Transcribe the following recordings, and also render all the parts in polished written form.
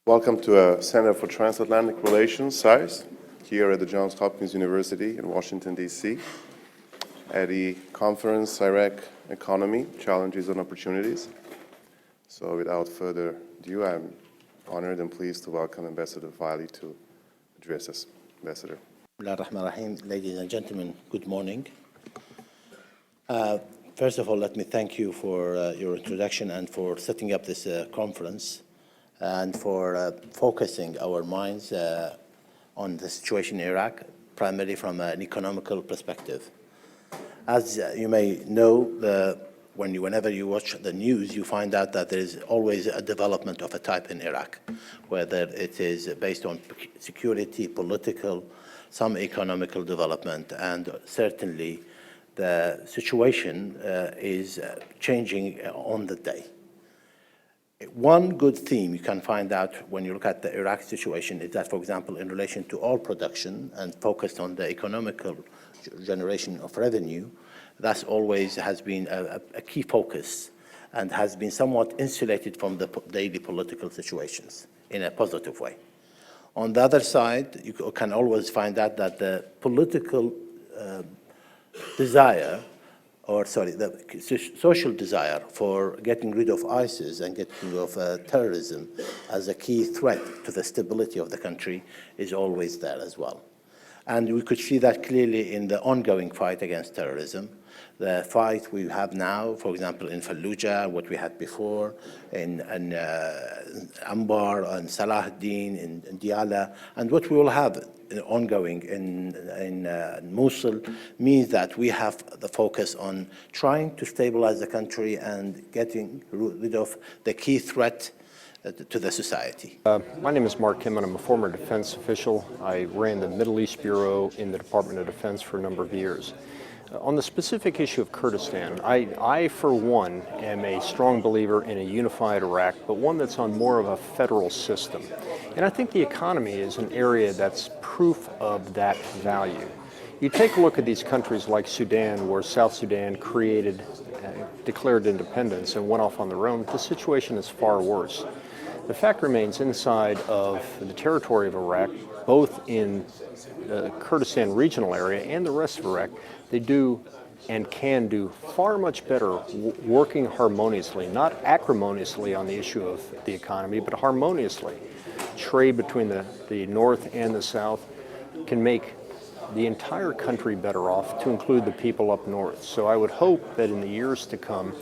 Welcome to Center for Transatlantic Relations, SARS, here at the Johns Hopkins University in Washington, D.C. at the conference, Iraq Economy, Challenges and Opportunities. So without further ado, I'm honored and pleased to welcome Ambassador Wiley to address us. Ambassador. Ladies and gentlemen, good morning. First of all, let me thank you for your introduction and for setting up this conference and for focusing our minds on the situation in Iraq, primarily from an economical perspective. As you may know, whenever you watch the news, you find out that there is always a development of a type in Iraq, whether it is based on security, political, some economical development, and certainly the situation is changing on the day. One good theme you can find out when you look at the Iraq situation is that, for example, in relation to oil production and focused on the economical generation of revenue, that always has been a key focus and has been somewhat insulated from the daily political situations in a positive way. On the other side, you can always find out that the political desire, the social desire for getting rid of ISIS and getting rid of terrorism as a key threat to the stability of the country is always there as well. And we could see that clearly in the ongoing fight against terrorism. The fight we have now, for example, in Fallujah, what we had before, in Anbar, and Salahuddin, in Diyala, and what we will have ongoing in Mosul, means that we have the focus on trying to stabilize the country and getting rid of the key threat to the society. My name is Mark Kim, and I'm a former defense official. I ran the Middle East Bureau in the Department of Defense for a number of years. On the specific issue of Kurdistan, I, for one, am a strong believer in a unified Iraq, but one that's on more of a federal system. And I think the economy is an area that's proof of that value. You take a look at these countries like Sudan, where South Sudan declared independence and went off on their own, the situation is far worse. The fact remains, inside of the territory of Iraq, both in the Kurdistan regional area and the rest of Iraq, they do and can do far much better working harmoniously, not acrimoniously on the issue of the economy, but harmoniously. Trade between the north and the south can make the entire country better off, to include the people up north. So I would hope that in the years to come,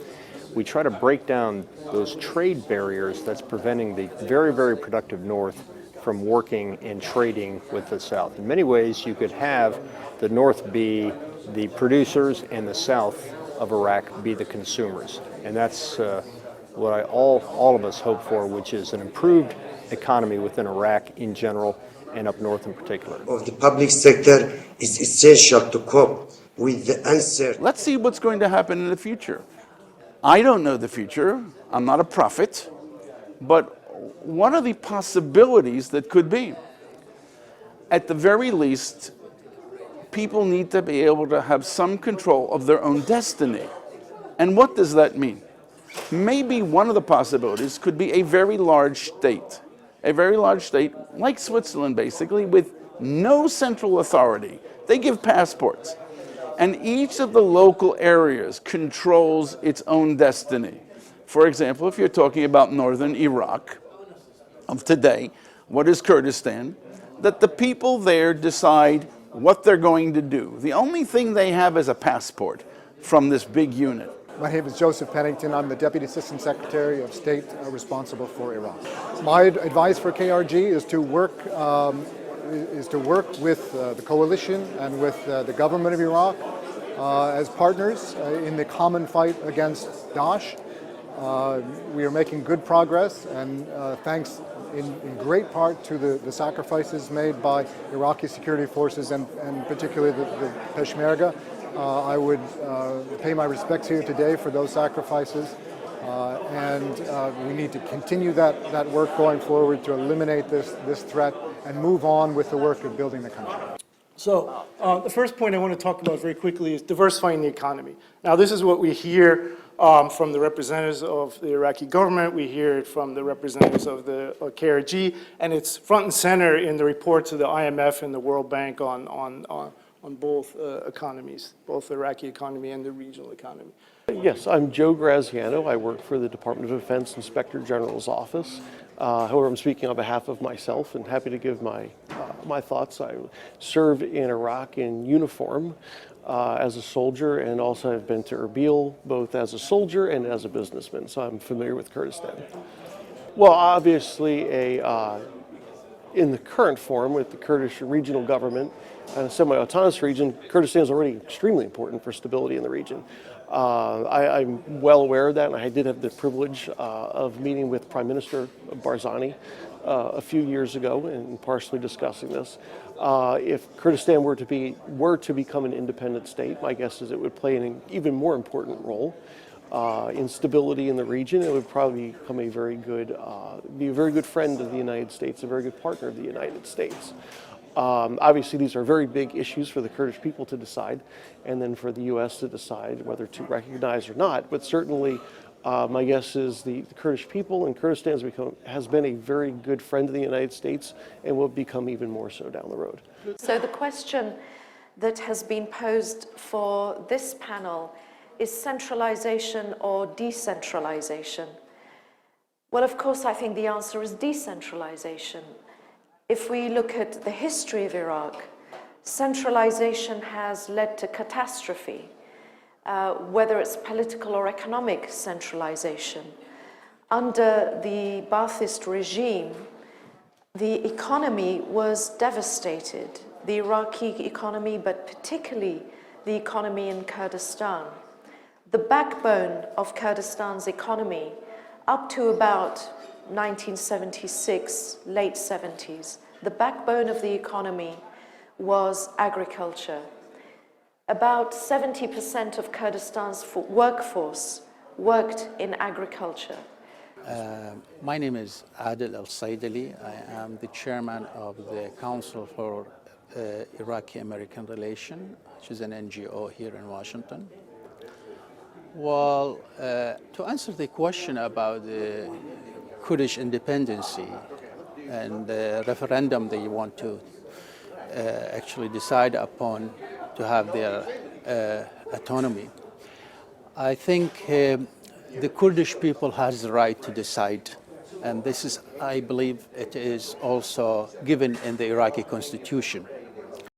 we try to break down those trade barriers that's preventing the very, very productive north from working and trading with the south. In many ways, you could have the north be the producers and the south of Iraq be the consumers. And that's what all of us hope for, which is an improved economy within Iraq in general and up north in particular. Of the public sector is essential to cope with the uncertainty. Let's see what's going to happen in the future. I don't know the future. I'm not a prophet. But what are the possibilities that could be? At the very least, people need to be able to have some control of their own destiny. And what does that mean? Maybe one of the possibilities could be a very large state like Switzerland, basically, with no central authority. They give passports. And each of the local areas controls its own destiny. For example, if you're talking about northern Iraq of today, what is Kurdistan? That the people there decide what they're going to do. The only thing they have is a passport from this big unit. My name is Joseph Pennington. I'm the Deputy Assistant Secretary of State responsible for Iraq. My advice for KRG is to work with the coalition and with the government of Iraq as partners in the common fight against Daesh. We are making good progress, and thanks in great part to the sacrifices made by Iraqi security forces and particularly the Peshmerga. I would pay my respects here today for those sacrifices, and we need to continue that work going forward to eliminate this threat and move on with the work of building the country. So the first point I want to talk about very quickly is diversifying the economy. Now, this is what we hear from the representatives of the Iraqi government. We hear it from the representatives of the KRG, and it's front and center in the reports of the IMF and the World Bank on both economies, both the Iraqi economy and the regional economy. Yes, I'm Joe Graziano. I work for the Department of Defense Inspector General's office. However, I'm speaking on behalf of myself and happy to give my thoughts. I served in Iraq in uniform as a soldier, and also have been to Erbil both as a soldier and as a businessman, so I'm familiar with Kurdistan. Well, obviously, in the current form with the Kurdish regional government and a semi-autonomous region, Kurdistan is already extremely important for stability in the region. I'm well aware of that, and I did have the privilege of meeting with Prime Minister Barzani a few years ago and partially discussing this. If Kurdistan were to become an independent state, my guess is it would play an even more important role in stability in the region. It would probably become be a very good friend of the United States, a very good partner of the United States. Obviously, these are very big issues for the Kurdish people to decide, and then for the U.S. to decide whether to recognize or not. But certainly, my guess is the Kurdish people and Kurdistan has been a very good friend of the United States and will become even more so down the road. So the question that has been posed for this panel is centralization or decentralization? Well, of course, I think the answer is decentralization. If we look at the history of Iraq, centralization has led to catastrophe, whether it's political or economic centralization. Under the Ba'athist regime, the economy was devastated, the Iraqi economy, but particularly the economy in Kurdistan. The backbone of Kurdistan's economy up to about 1976, late 70s, the backbone of the economy was agriculture. About 70% of Kurdistan's workforce worked in agriculture. My name is Adil Al-Saidali. I am the chairman of the Council for Iraqi-American Relations, which is an NGO here in Washington. Well, to answer the question about the Kurdish independency and the referendum they want to actually decide upon to have their autonomy, I think the Kurdish people has the right to decide, and this is, I believe, it is also given in the Iraqi constitution.